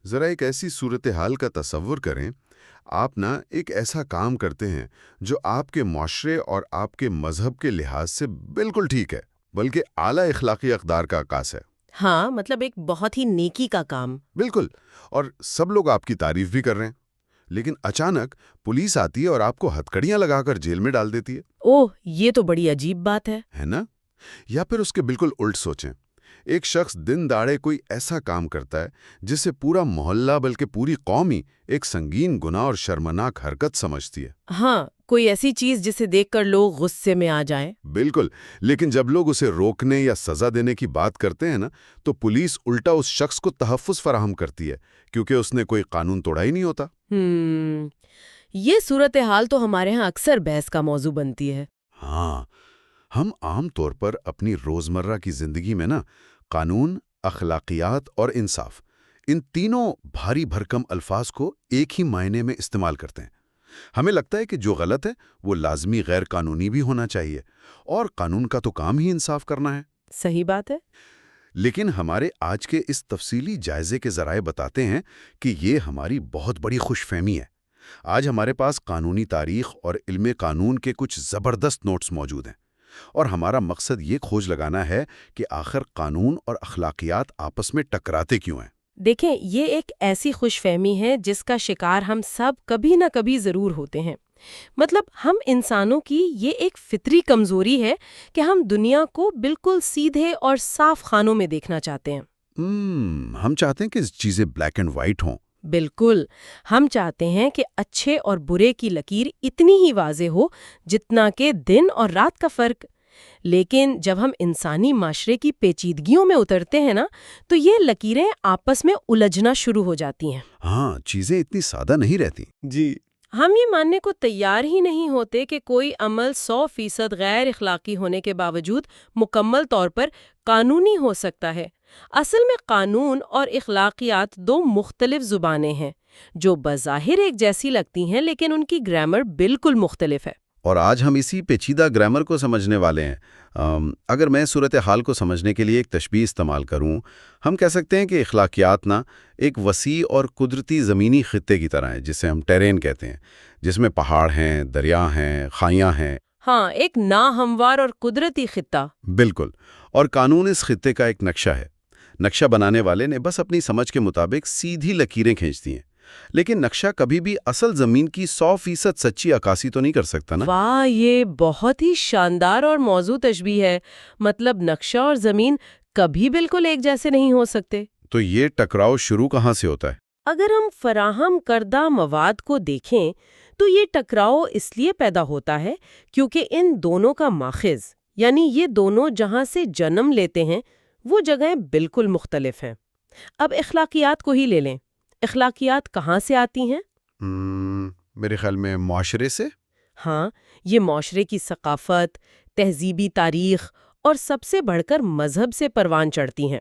ذرا ایک ایسی صورتحال کا تصور کریں، آپ ایک ایسا کام کرتے ہیں جو آپ کے معاشرے اور آپ کے مذہب کے لحاظ سے بالکل ٹھیک ہے، بلکہ اعلیٰ اخلاقی اقدار کا عکاس ہے۔ ہاں، مطلب ایک بہت ہی نیکی کا کام۔ بالکل، اور سب لوگ آپ کی تعریف بھی کر رہے ہیں، لیکن اچانک پولیس آتی ہے اور آپ کو ہتھکڑیاں لگا کر جیل میں ڈال دیتی ہے۔ اوہ، یہ تو بڑی عجیب بات ہے نا؟ یا پھر اس کے بالکل الٹ سوچیں، ایک شخص دن داڑے کوئی ایسا کام کرتا ہے جسے پورا محلہ بلکہ پوری قوم ہی ایک سنگین گناہ اور شرمناک حرکت سمجھتی ہے۔ ہاں، کوئی ایسی چیز جسے دیکھ کر لوگ غصے میں آ جائیں۔ بالکل، لیکن جب لوگ اسے روکنے یا سزا دینے کی بات کرتے ہیں تو پولیس الٹا اس شخص کو تحفظ فراہم کرتی ہے، کیونکہ اس نے کوئی قانون توڑا ہی نہیں ہوتا۔ یہ صورتحال تو ہمارے ہاں اکثر بحث کا موضوع بنتی ہے۔ ہاں، ہم عام طور پر اپنی روزمرہ کی زندگی میں قانون، اخلاقیات اور انصاف، ان تینوں بھاری بھرکم الفاظ کو ایک ہی معنی میں استعمال کرتے ہیں۔ ہمیں لگتا ہے کہ جو غلط ہے وہ لازمی غیر قانونی بھی ہونا چاہیے، اور قانون کا تو کام ہی انصاف کرنا ہے۔ صحیح بات ہے۔ لیکن ہمارے آج کے اس تفصیلی جائزے کے ذرائع بتاتے ہیں کہ یہ ہماری بہت بڑی خوش فہمی ہے۔ آج ہمارے پاس قانونی تاریخ اور علم قانون کے کچھ زبردست نوٹس موجود ہیں، اور ہمارا مقصد یہ کھوج لگانا ہے کہ آخر قانون اور اخلاقیات آپس میں ٹکراتے کیوں ہیں۔ دیکھیں، یہ ایک ایسی خوش فہمی ہے جس کا شکار ہم سب کبھی نہ کبھی ضرور ہوتے ہیں۔ مطلب ہم انسانوں کی یہ ایک فطری کمزوری ہے کہ ہم دنیا کو بالکل سیدھے اور صاف خانوں میں دیکھنا چاہتے ہیں۔ ہم چاہتے ہیں کہ چیزیں بلیک اینڈ وائٹ ہوں۔ بالکل، ہم چاہتے ہیں کہ اچھے اور برے کی لکیر اتنی ہی واضح ہو جتنا کہ دن اور رات کا فرق۔ لیکن جب ہم انسانی معاشرے کی پیچیدگیوں میں اترتے ہیں تو یہ لکیریں آپس میں الجھنا شروع ہو جاتی ہیں۔ ہاں، چیزیں اتنی سادہ نہیں رہتی۔ جی، ہم یہ ماننے کو تیار ہی نہیں ہوتے کہ کوئی عمل 100% غیر اخلاقی ہونے کے باوجود مکمل طور پر قانونی ہو سکتا ہے۔ اصل میں قانون اور اخلاقیات دو مختلف زبانیں ہیں جو بظاہر ایک جیسی لگتی ہیں، لیکن ان کی گرامر بالکل مختلف ہے۔ اور آج ہم اسی پیچیدہ گرامر کو سمجھنے والے ہیں۔ اگر میں صورتحال کو سمجھنے کے لیے ایک تشبیہ استعمال کروں، ہم کہہ سکتے ہیں کہ اخلاقیات ایک وسیع اور قدرتی زمینی خطے کی طرح ہے، جسے ہم ٹیرین کہتے ہیں، جس میں پہاڑ ہیں، دریا ہیں، خائیاں ہیں۔ ہاں، ایک ناہموار اور قدرتی خطہ۔ بالکل، اور قانون اس خطے کا ایک نقشہ ہے۔ نقشہ بنانے والے نے بس اپنی سمجھ کے مطابق سیدھی لکیریں کھینچ دی ہیں، لیکن نقشہ کبھی بھی اصل زمین کی 100% سچی عکاسی تو نہیں کر سکتا نا۔ واہ، یہ بہت ہی شاندار اور موزوں تشبیہ ہے۔ مطلب نقشہ اور زمین کبھی بالکل ایک جیسے نہیں ہو سکتے۔ تو یہ ٹکراؤ شروع کہاں سے ہوتا ہے؟ اگر ہم فراہم کردہ مواد کو دیکھیں تو یہ ٹکراؤ اس لیے پیدا ہوتا ہے کیونکہ ان دونوں کا ماخذ، یعنی یہ دونوں جہاں سے جنم لیتے ہیں، وہ جگہیں بالکل مختلف ہیں۔ اب اخلاقیات کو ہی لے لیں۔ اخلاقیات کہاں سے آتی ہیں؟ میرے خیال میں معاشرے سے۔ ہاں، یہ معاشرے کی ثقافت، تہذیبی تاریخ اور سب سے بڑھ کر مذہب سے پروان چڑھتی ہیں۔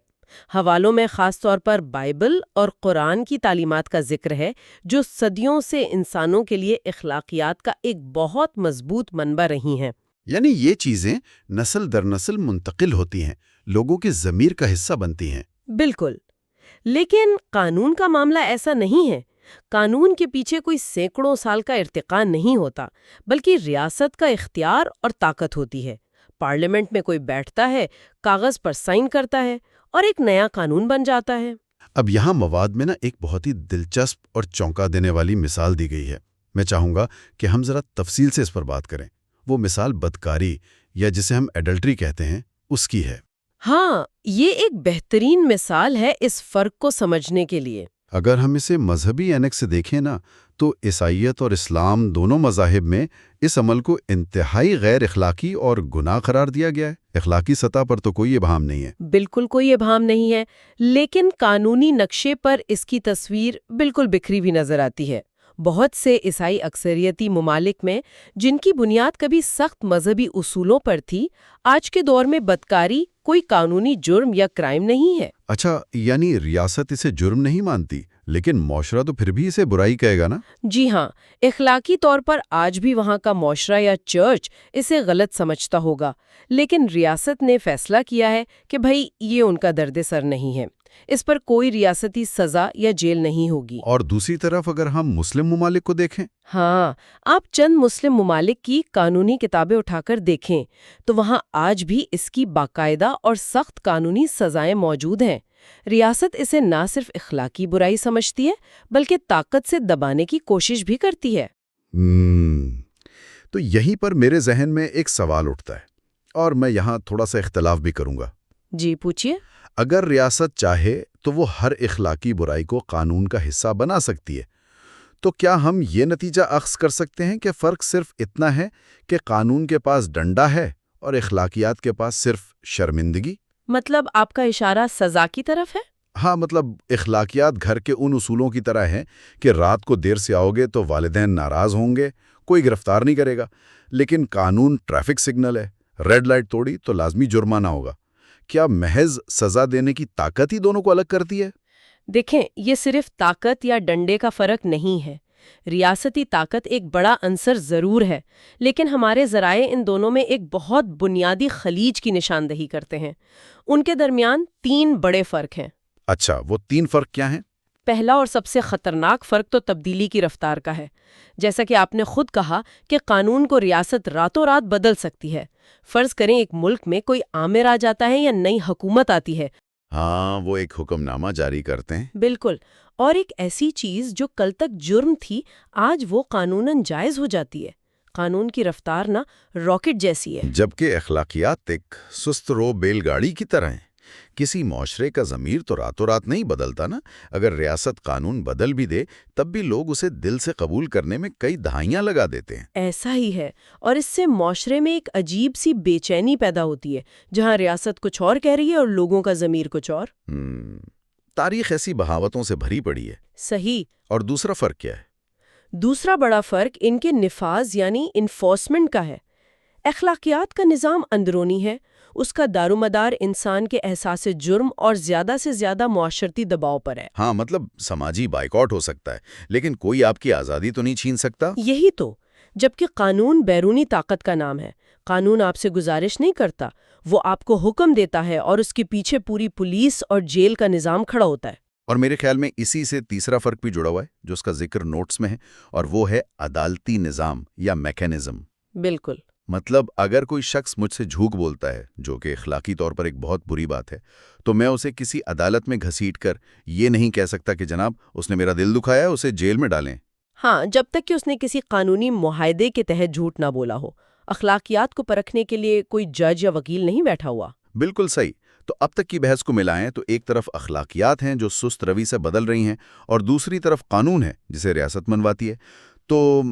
حوالوں میں خاص طور پر بائبل اور قرآن کی تعلیمات کا ذکر ہے، جو صدیوں سے انسانوں کے لیے اخلاقیات کا ایک بہت مضبوط منبع رہی ہیں۔ یعنی یہ چیزیں نسل در نسل منتقل ہوتی ہیں، لوگوں کے ضمیر کا حصہ بنتی ہیں۔ بالکل، لیکن قانون کا معاملہ ایسا نہیں ہے۔ قانون کے پیچھے کوئی سینکڑوں سال کا ارتقاء نہیں ہوتا، بلکہ ریاست کا اختیار اور طاقت ہوتی ہے۔ پارلیمنٹ میں کوئی بیٹھتا ہے، کاغذ پر سائن کرتا ہے اور ایک نیا قانون بن جاتا ہے۔ اب یہاں مواد میں ایک بہت ہی دلچسپ اور چونکا دینے والی مثال دی گئی ہے۔ میں چاہوں گا کہ ہم ذرا تفصیل سے اس پر بات کریں۔ وہ مثال بدکاری، یا جسے ہم ایڈلٹری کہتے ہیں، اس کی ہے۔ ہاں، یہ ایک بہترین مثال ہے اس فرق کو سمجھنے کے لیے۔ اگر ہم اسے مذہبی اینک سے دیکھیں تو عیسائیت اور اسلام دونوں مذاہب میں اس عمل کو انتہائی غیر اخلاقی اور گناہ قرار دیا گیا ہے۔ اخلاقی سطح پر تو کوئی ابہام نہیں ہے۔ بالکل کوئی ابہام نہیں ہے، لیکن قانونی نقشے پر اس کی تصویر بالکل بکھری ہوئی نظر آتی ہے۔ بہت سے عیسائی اکثریتی ممالک میں، جن کی بنیاد کبھی سخت مذہبی اصولوں پر تھی، آج کے دور میں بدکاری کوئی قانونی جرم یا کرائم نہیں ہے۔ اچھا، یعنی ریاست اسے جرم نہیں مانتی، لیکن معاشرہ تو پھر بھی اسے برائی کہے گا نا؟ جی ہاں، اخلاقی طور پر آج بھی وہاں کا معاشرہ یا چرچ اسے غلط سمجھتا ہوگا، لیکن ریاست نے فیصلہ کیا ہے کہ بھئی یہ ان کا درد سر نہیں ہے۔ اس پر کوئی ریاستی سزا یا جیل نہیں ہوگی۔ اور دوسری طرف اگر ہم مسلم ممالک کو دیکھیں، ہاں، آپ چند مسلم ممالک کی قانونی کتابیں اٹھا کر دیکھیں تو وہاں آج بھی اس کی باقاعدہ اور سخت قانونی سزائیں موجود ہیں۔ ریاست اسے نہ صرف اخلاقی برائی سمجھتی ہے بلکہ طاقت سے دبانے کی کوشش بھی کرتی ہے۔ تو یہیں پر میرے ذہن میں ایک سوال اٹھتا ہے، اور میں یہاں تھوڑا سا اختلاف بھی کروں گا۔ جی پوچھیے۔ اگر ریاست چاہے تو وہ ہر اخلاقی برائی کو قانون کا حصہ بنا سکتی ہے، تو کیا ہم یہ نتیجہ اخذ کر سکتے ہیں کہ فرق صرف اتنا ہے کہ قانون کے پاس ڈنڈا ہے اور اخلاقیات کے پاس صرف شرمندگی؟ مطلب آپ کا اشارہ سزا کی طرف ہے؟ ہاں، مطلب اخلاقیات گھر کے ان اصولوں کی طرح ہیں کہ رات کو دیر سے آؤ گے تو والدین ناراض ہوں گے، کوئی گرفتار نہیں کرے گا، لیکن قانون ٹریفک سگنل ہے، ریڈ لائٹ توڑی تو لازمی جرمانہ ہوگا۔ کیا محض سزا دینے کی طاقت ہی دونوں کو الگ کرتی ہے؟ دیکھیں، یہ صرف طاقت یا ڈنڈے کا فرق نہیں ہے۔ ریاستی طاقت ایک بڑا عنصر ضرور ہے، لیکن ہمارے ذرائع ان دونوں میں ایک بہت بنیادی خلیج کی نشاندہی کرتے ہیں۔ ان کے درمیان 3 بڑے فرق ہیں۔ اچھا، وہ 3 فرق کیا ہیں؟ پہلا اور سب سے خطرناک فرق تو تبدیلی کی رفتار کا ہے۔ جیسا کہ آپ نے خود کہا کہ قانون کو ریاست راتوں رات بدل سکتی ہے۔ فرض کریں ایک ملک میں کوئی آمر آ جاتا ہے یا نئی حکومت آتی ہے۔ ہاں، وہ ایک حکم نامہ جاری کرتے ہیں۔ بالکل، اور ایک ایسی چیز جو کل تک جرم تھی آج وہ قانوناً جائز ہو جاتی ہے۔ قانون کی رفتار نا راکٹ جیسی ہے۔ جبکہ اخلاقیات ایک سست رو بیل گاڑی کی طرح ہیں۔ کسی معاشرے کا ضمیر تو راتوں رات نہیں بدلتا نا۔ اگر ریاست قانون بدل بھی دے تب بھی لوگ اسے دل سے قبول کرنے میں کئی دہائیاں لگا دیتے ہیں۔ ایسا ہی ہے، اور اس سے معاشرے میں ایک عجیب سی بے چینی پیدا ہوتی ہے، جہاں ریاست کچھ اور کہہ رہی ہے اور لوگوں کا ضمیر کچھ اور۔ تاریخ ایسی بہاوتوں سے بھری پڑی ہے۔ صحیح۔ اور دوسرا فرق کیا ہے؟ دوسرا بڑا فرق ان کے نفاذ یعنی انفورسمنٹ کا ہے۔ اخلاقیات کا نظام اندرونی ہے، اس کا دارومدار انسان کے احساس جرم اور زیادہ سے زیادہ معاشرتی دباؤ پر ہے۔ ہاں، مطلب سماجی بائیکاٹ ہو سکتا ہے لیکن کوئی آپ کی آزادی تو نہیں چھین سکتا۔ یہی تو، جبکہ قانون بیرونی طاقت کا نام ہے۔ قانون آپ سے گزارش نہیں کرتا، وہ آپ کو حکم دیتا ہے اور اس کے پیچھے پوری پولیس اور جیل کا نظام کھڑا ہوتا ہے۔ اور میرے خیال میں اسی سے تیسرا فرق بھی جڑا ہوا ہے جو اس کا ذکر نوٹس میں ہے، اور وہ ہے عدالتی نظام یا میکینزم۔ بالکل۔ مطلب اگر کوئی شخص مجھ سے جھوٹ بولتا ہے، جو کہ اخلاقی طور پر ایک بہت بری بات ہے، تو میں اسے کسی عدالت میں گھسیٹ کر یہ نہیں کہہ سکتا کہ جناب اس نے میرا دل دکھایا، اسے جیل میں ڈالیں۔ ہاں، جب تک کہ اس نے کسی قانونی معاہدے کے تحت جھوٹ نہ بولا ہو۔ اخلاقیات کو پرکھنے کے لیے کوئی جج یا وکیل نہیں بیٹھا ہوا۔ بالکل صحیح۔ تو اب تک کی بحث کو ملائیں تو ایک طرف اخلاقیات ہیں جو سست روی سے بدل رہی ہیں، اور دوسری طرف قانون ہے جسے ریاست منواتی ہے۔ تو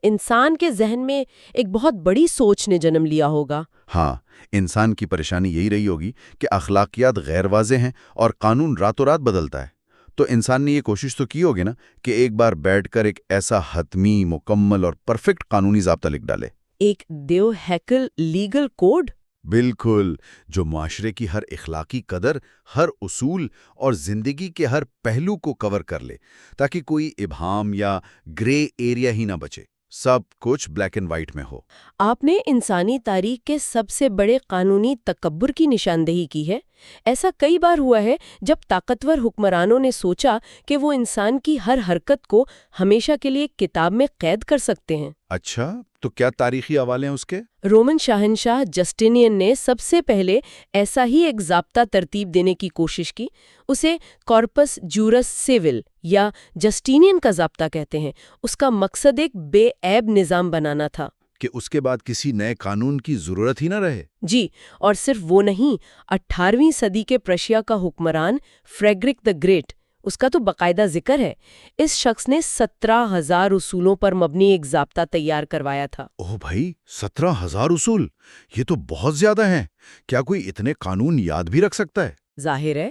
انسان کے ذہن میں ایک بہت بڑی سوچ نے جنم لیا ہوگا۔ ہاں، انسان کی پریشانی یہی رہی ہوگی کہ اخلاقیات غیر واضح ہیں اور قانون راتوں رات بدلتا ہے۔ تو انسان نے یہ کوشش تو کی ہوگی نا کہ ایک بار بیٹھ کر ایک ایسا حتمی، مکمل اور پرفیکٹ قانونی ضابطہ لکھ ڈالے۔ ایک دیو ہیکل لیگل کوڈ؟ بالکل، جو معاشرے کی ہر اخلاقی قدر، ہر اصول اور زندگی کے ہر پہلو کو کور کر لے، تاکہ کوئی ابہام یا گرے ایریا ہی نہ بچے، سب کچھ بلیک اینڈ وائٹ میں ہو۔ آپ نے انسانی تاریخ کے سب سے بڑے قانونی تکبر کی نشاندہی کی ہے۔ ایسا کئی بار ہوا ہے جب طاقتور حکمرانوں نے سوچا کہ وہ انسان کی ہر حرکت کو ہمیشہ کے لیے کتاب میں قید کر سکتے ہیں۔ اچھا، تو کیا تاریخی حوالے ہیں اس کے؟ رومن شاہنشاہ جسٹینین نے سب سے پہلے ایسا ہی ایک ضابطہ ترتیب دینے کی کوشش کی۔ اسے کارپس جورس سیول یا جسٹینین کا ضابطہ کہتے ہیں۔ اس کا مقصد ایک بے عیب نظام بنانا تھا کہ اس کے بعد کسی نئے قانون کی ضرورت ہی نہ رہے۔ جی، اور صرف وہ نہیں، 18ویں صدی کے پرشیا کا حکمران فریڈرک دی گریٹ، اس کا تو باقاعدہ ذکر ہے۔ اس شخص نے 17,000 اصولوں پر مبنی ایک ضابطہ تیار کروایا تھا۔ اوہ بھائی، 17,000 اصول! یہ تو بہت زیادہ ہیں۔ کیا کوئی اتنے قانون یاد بھی رکھ سکتا ہے؟ ظاہر ہے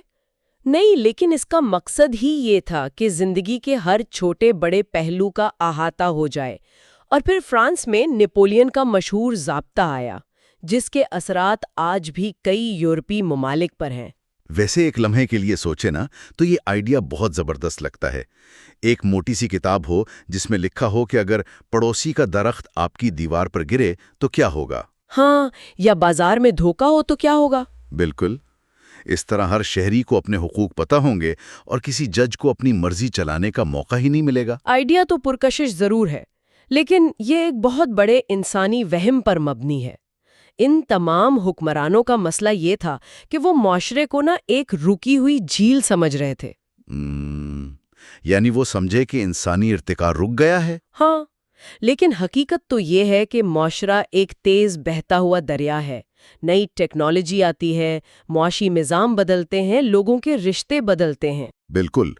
نہیں، لیکن اس کا مقصد ہی یہ تھا کہ زندگی کے ہر چھوٹے بڑے پہلو کا احاطہ ہو جائے۔ اور پھر فرانس میں نیپولین کا مشہور ضابطہ آیا، جس کے اثرات آج بھی کئی یورپی ممالک پر ہیں۔ ویسے ایک لمحے کے لیے سوچے نا تو یہ آئیڈیا بہت زبردست لگتا ہے۔ ایک موٹی سی کتاب ہو جس میں لکھا ہو کہ اگر پڑوسی کا درخت آپ کی دیوار پر گرے تو کیا ہوگا؟ ہاں، یا بازار میں دھوکہ ہو تو کیا ہوگا؟ بالکل۔ اس طرح ہر شہری کو اپنے حقوق پتہ ہوں گے اور کسی جج کو اپنی مرضی چلانے کا موقع ہی نہیں ملے گا۔ آئیڈیا تو پرکشش ضرور ہے، لیکن یہ ایک بہت بڑے انسانی وہم پر مبنی ہے۔ ان تمام حکمرانوں کا مسئلہ یہ تھا کہ وہ معاشرے کو ایک رکی ہوئی جھیل سمجھ رہے تھے۔ یعنی وہ سمجھے کہ انسانی ارتقا رک گیا ہے۔ ہاں، لیکن حقیقت تو یہ ہے کہ معاشرہ ایک تیز بہتا ہوا دریا ہے۔ نئی ٹیکنالوجی آتی ہے، معاشی نظام بدلتے ہیں، لوگوں کے رشتے بدلتے ہیں۔ بالکل۔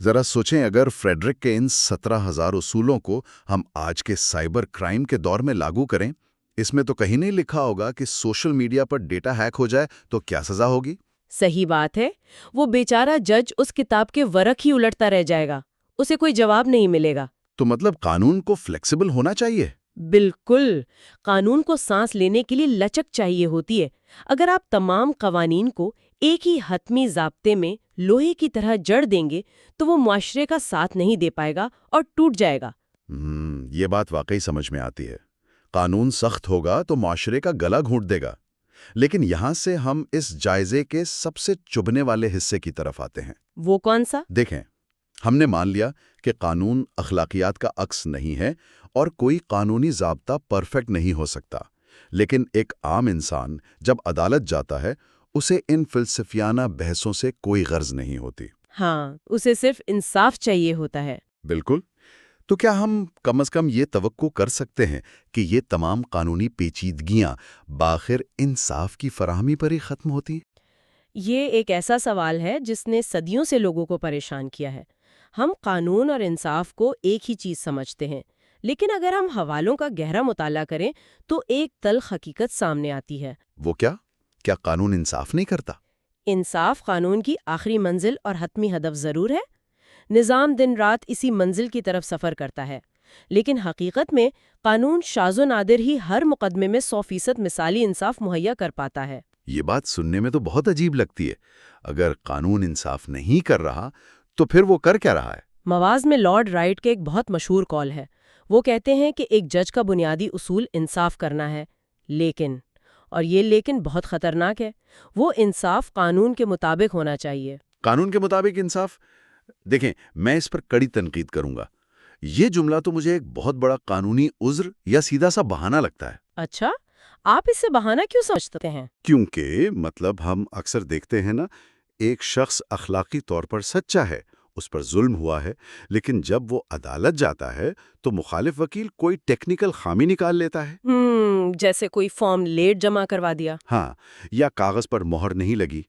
ذرا سوچیں، اگر فریڈرک کے ان 17,000 اصولوں کو ہم آج کے سائبر کرائم کے دور میں لاگو کریں، اس میں تو کہیں نہیں لکھا ہوگا کہ سوشل میڈیا پر ڈیٹا ہیک ہو جائے تو کیا سزا ہوگی۔ صحیح بات ہے، وہ بیچارہ جج اس کتاب کے ورق ہی الٹتا رہ جائے گا، اسے کوئی جواب نہیں ملے گا۔ تو مطلب قانون کو فلیکسیبل ہونا چاہیے۔ بالکل، قانون کو سانس لینے کے لیے لچک چاہیے ہوتی ہے۔ اگر آپ تمام قوانین کو ایک ہی حتمی ضابطے میں لوہے کی طرح جڑ دیں گے تو وہ معاشرے کا ساتھ نہیں دے پائے گا اور ٹوٹ جائے گا۔ یہ بات واقعی سمجھ میں آتی ہے۔ قانون سخت ہوگا تو معاشرے کا گلا گھونٹ دے گا۔ لیکن یہاں سے ہم اس جائزے کے سب سے چبھنے والے حصے کی طرف آتے ہیں۔ وہ کون سا؟ دیکھیں، ہم نے مان لیا کہ قانون اخلاقیات کا عکس نہیں ہے اور کوئی قانونی ضابطہ پرفیکٹ نہیں ہو سکتا، لیکن ایک عام انسان جب عدالت جاتا ہے اسے ان فلسفیانہ بحثوں سے کوئی غرض نہیں ہوتی۔ ہاں، اسے صرف انصاف چاہیے ہوتا ہے۔ بالکل۔ تو کیا ہم کم از کم یہ توقع کر سکتے ہیں کہ یہ تمام قانونی پیچیدگیاں بآخر انصاف کی فراہمی پر ہی ختم ہوتی؟ یہ ایک ایسا سوال ہے جس نے صدیوں سے لوگوں کو پریشان کیا ہے۔ ہم قانون اور انصاف کو ایک ہی چیز سمجھتے ہیں، لیکن اگر ہم حوالوں کا گہرا مطالعہ کریں تو ایک تلخ حقیقت سامنے آتی ہے۔ وہ کیا؟ کیا قانون انصاف نہیں کرتا؟ انصاف قانون کی آخری منزل اور حتمی ہدف ضرور ہے۔ نظام دن رات اسی منزل کی طرف سفر کرتا ہے، لیکن حقیقت میں قانون شاذ و نادر ہی ہر مقدمے میں 100% مثالی انصاف مہیا کر پاتا ہے۔ یہ بات سننے میں تو بہت عجیب لگتی ہے۔ اگر قانون انصاف نہیں کر رہا تو پھر وہ کر کیا رہا ہے؟ مواز میں لارڈ رائٹ کے ایک بہت مشہور قول ہے۔ وہ کہتے ہیں کہ ایک جج کا بنیادی اصول انصاف کرنا ہے، لیکن، اور یہ لیکن بہت خطرناک ہے، وہ انصاف قانون کے مطابق ہونا چاہیے۔ قانون کے مطابق انصاف؟ دیکھیں، میں اس پر کڑی تنقید کروں گا۔ یہ جملہ تو مجھے ایک بہت بڑا قانونی عذر یا سیدھا سا بہانہ لگتا ہے۔ اچھا، آپ اسے بہانہ کیوں سمجھتے ہیں؟ کیونکہ ہم اکثر دیکھتے ہیں نا، ایک شخص اخلاقی طور پر سچا ہے، اس پر ظلم ہوا ہے، لیکن جب وہ عدالت جاتا ہے تو مخالف وکیل کوئی ٹیکنیکل خامی نکال لیتا ہے۔ جیسے کوئی فارم لیٹ جمع کروا دیا۔ ہاں، یا کاغذ پر مہر نہیں لگی،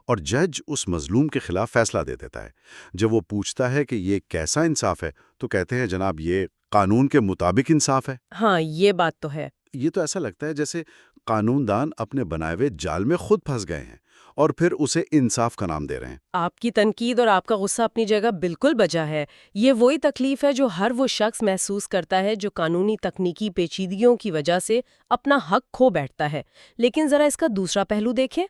اور جج اس مظلوم کے خلاف فیصلہ دے دیتا ہے۔ جب وہ پوچھتا ہے کہ یہ کیسا انصاف ہے تو کہتے ہیں جناب یہ قانون کے مطابق انصاف ہے۔ ہاں، یہ بات تو ہے۔ یہ تو ایسا لگتا ہے جیسے قانون دان اپنے بنائے ہوئے جال میں خود پھنس گئے ہیں اور پھر اسے انصاف کا نام دے رہے ہیں۔ آپ کی تنقید اور آپ کا غصہ اپنی جگہ بالکل بجا ہے۔ یہ وہی تکلیف ہے جو ہر وہ شخص محسوس کرتا ہے جو قانونی تکنیکی پیچیدگیوں کی وجہ سے اپنا حق کھو بیٹھتا ہے۔ لیکن ذرا اس کا دوسرا پہلو دیکھیں۔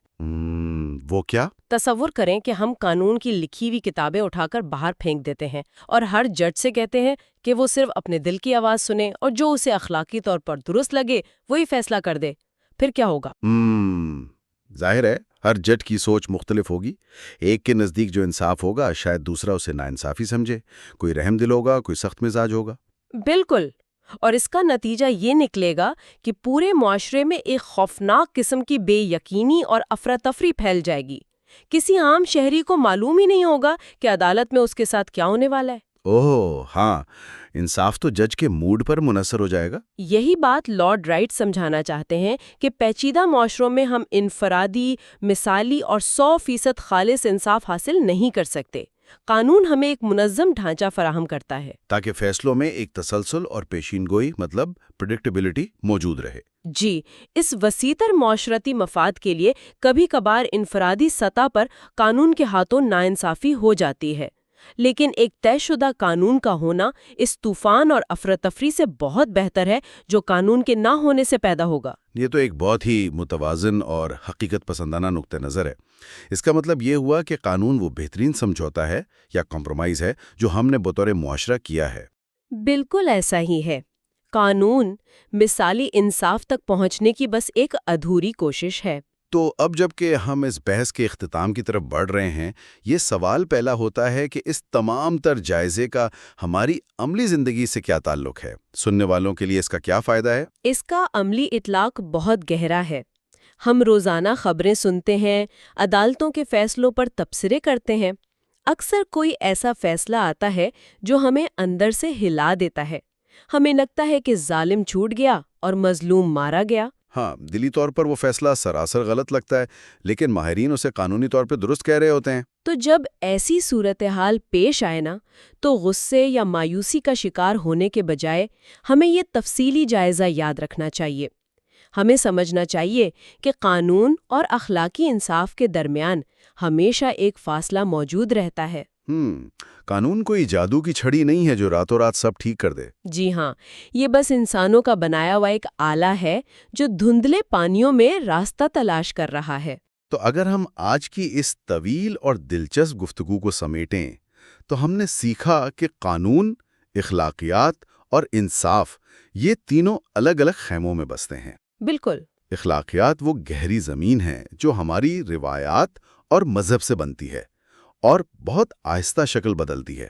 وہ کیا؟ تصور کریں کہ ہم قانون کی لکھی ہوئی کتابیں اٹھا کر باہر پھینک دیتے ہیں اور ہر جج سے کہتے ہیں کہ وہ صرف اپنے دل کی آواز سنے اور جو اسے اخلاقی طور پر درست لگے وہی فیصلہ کر دے۔ پھر کیا ہوگا؟ ظاہر ہے ہر جج کی سوچ مختلف ہوگی۔ ایک کے نزدیک جو انصاف ہوگا شاید دوسرا اسے ناانصافی سمجھے، کوئی رحم دل ہوگا، کوئی سخت مزاج ہوگا۔ بالکل، اور اس کا نتیجہ یہ نکلے گا کہ پورے معاشرے میں ایک خوفناک قسم کی بے یقینی اور افراتفری پھیل جائے گی۔ کسی عام شہری کو معلوم ہی نہیں ہوگا کہ عدالت میں اس کے ساتھ کیا ہونے والا ہے۔ اوہ ہاں، انصاف تو جج کے موڈ پر منحصر ہو جائے گا۔ یہی بات لارڈ رائٹ سمجھانا چاہتے ہیں کہ پیچیدہ معاشروں میں ہم انفرادی، مثالی اور 100% خالص انصاف حاصل نہیں کر سکتے۔ قانون ہمیں ایک منظم ڈھانچہ فراہم کرتا ہے تاکہ فیصلوں میں ایک تسلسل اور پیشین گوئی پریڈکٹیبلٹی موجود رہے۔ جی، اس وسیع-تر معاشرتی مفاد کے لیے کبھی کبھار انفرادی سطح پر قانون کے ہاتھوں ناانصافی ہو جاتی ہے، لیکن ایک طے شدہ قانون کا ہونا اس طوفان اور افراتفری سے بہت بہتر ہے جو قانون کے نہ ہونے سے پیدا ہوگا۔ یہ تو ایک بہت ہی متوازن اور حقیقت پسندانہ نقطہ نظر ہے۔ اس کا مطلب یہ ہوا کہ قانون وہ بہترین سمجھوتا ہے یا کمپرومائز ہے جو ہم نے بطور معاشرہ کیا ہے۔ بالکل ایسا ہی ہے۔ قانون مثالی انصاف تک پہنچنے کی بس ایک ادھوری کوشش ہے۔ تو اب جب کہ ہم اس بحث کے اختتام کی طرف بڑھ رہے ہیں، یہ سوال پیدا ہوتا ہے کہ اس تمام تر جائزے کا ہماری عملی زندگی سے کیا تعلق ہے؟ سننے والوں کے لیے اس کا کیا فائدہ ہے؟ اس کا عملی اطلاق بہت گہرا ہے۔ ہم روزانہ خبریں سنتے ہیں، عدالتوں کے فیصلوں پر تبصرے کرتے ہیں۔ اکثر کوئی ایسا فیصلہ آتا ہے جو ہمیں اندر سے ہلا دیتا ہے۔ ہمیں لگتا ہے کہ ظالم چھوٹ گیا اور مظلوم مارا گیا۔ ہاں، دلی طور پر وہ فیصلہ سراسر غلط لگتا ہے، لیکن ماہرین اسے قانونی طور پہ درست کہہ رہے ہوتے ہیں۔ تو جب ایسی صورتحال پیش آئے نا، تو غصے یا مایوسی کا شکار ہونے کے بجائے ہمیں یہ تفصیلی جائزہ یاد رکھنا چاہیے۔ ہمیں سمجھنا چاہیے کہ قانون اور اخلاقی انصاف کے درمیان ہمیشہ ایک فاصلہ موجود رہتا ہے۔ قانون کوئی جادو کی چھڑی نہیں ہے جو راتوں رات سب ٹھیک کر دے۔ جی ہاں، یہ بس انسانوں کا بنایا ہوا ایک آلہ ہے جو دھندلے پانیوں میں راستہ تلاش کر رہا ہے۔ تو اگر ہم آج کی اس طویل اور دلچسپ گفتگو کو سمیٹیں تو ہم نے سیکھا کہ قانون، اخلاقیات اور انصاف یہ تینوں الگ الگ خیموں میں بستے ہیں۔ بالکل۔ اخلاقیات وہ گہری زمین ہے جو ہماری روایات اور مذہب سے بنتی ہے اور بہت آہستہ شکل بدلتی ہے،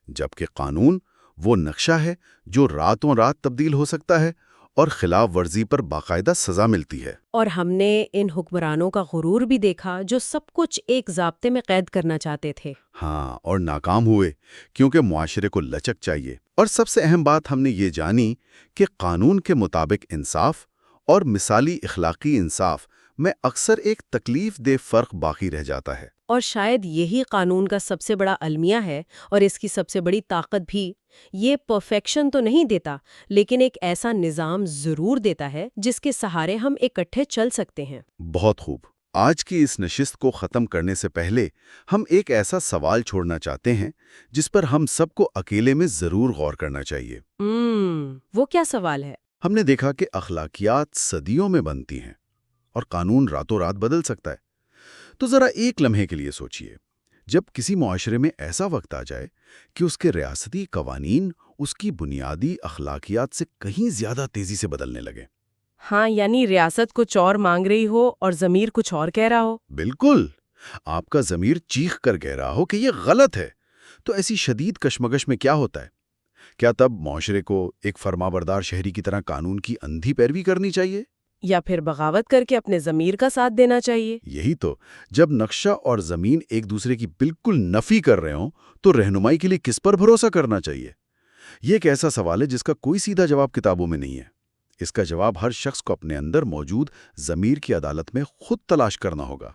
جبکہ قانون وہ نقشہ ہے جو راتوں رات تبدیل ہو سکتا ہے اور خلاف ورزی پر باقاعدہ سزا ملتی ہے۔ اور ہم نے ان حکمرانوں کا غرور بھی دیکھا جو سب کچھ ایک ضابطے میں قید کرنا چاہتے تھے۔ ہاں، اور ناکام ہوئے کیونکہ معاشرے کو لچک چاہیے۔ اور سب سے اہم بات ہم نے یہ جانی کہ قانون کے مطابق انصاف اور مثالی اخلاقی انصاف میں اکثر ایک تکلیف دہ فرق باقی رہ جاتا ہے۔ اور شاید یہی قانون کا سب سے بڑا المیہ ہے اور اس کی سب سے بڑی طاقت بھی۔ یہ پرفیکشن تو نہیں دیتا، لیکن ایک ایسا نظام ضرور دیتا ہے جس کے سہارے ہم اکٹھے چل سکتے ہیں۔ بہت خوب۔ آج کی اس نشست کو ختم کرنے سے پہلے ہم ایک ایسا سوال چھوڑنا چاہتے ہیں جس پر ہم سب کو اکیلے میں ضرور غور کرنا چاہیے۔ وہ کیا سوال ہے؟ ہم نے دیکھا کہ اخلاقیات صدیوں میں بنتی ہیں اور قانون راتوں رات بدل سکتا ہے۔ تو ذرا ایک لمحے کے لیے سوچئے، جب کسی معاشرے میں ایسا وقت آ جائے کہ اس کے ریاستی قوانین اس کی بنیادی اخلاقیات سے کہیں زیادہ تیزی سے بدلنے لگے۔ ہاں، یعنی ریاست کچھ اور مانگ رہی ہو اور ضمیر کچھ اور کہہ رہا ہو۔ بالکل، آپ کا ضمیر چیخ کر کہہ رہا ہو کہ یہ غلط ہے۔ تو ایسی شدید کشمکش میں کیا ہوتا ہے؟ کیا تب معاشرے کو ایک فرمانبردار شہری کی طرح قانون کی اندھی پیروی کرنی چاہیے؟ یا پھر بغاوت کر کے اپنے ضمیر کا ساتھ دینا چاہیے؟ یہی تو، جب نقشہ اور زمین ایک دوسرے کی بالکل نفی کر رہے ہوں تو رہنمائی کے لیے کس پر بھروسہ کرنا چاہیے؟ یہ ایک ایسا سوال ہے جس کا کوئی سیدھا جواب کتابوں میں نہیں ہے۔ اس کا جواب ہر شخص کو اپنے اندر موجود ضمیر کی عدالت میں خود تلاش کرنا ہوگا۔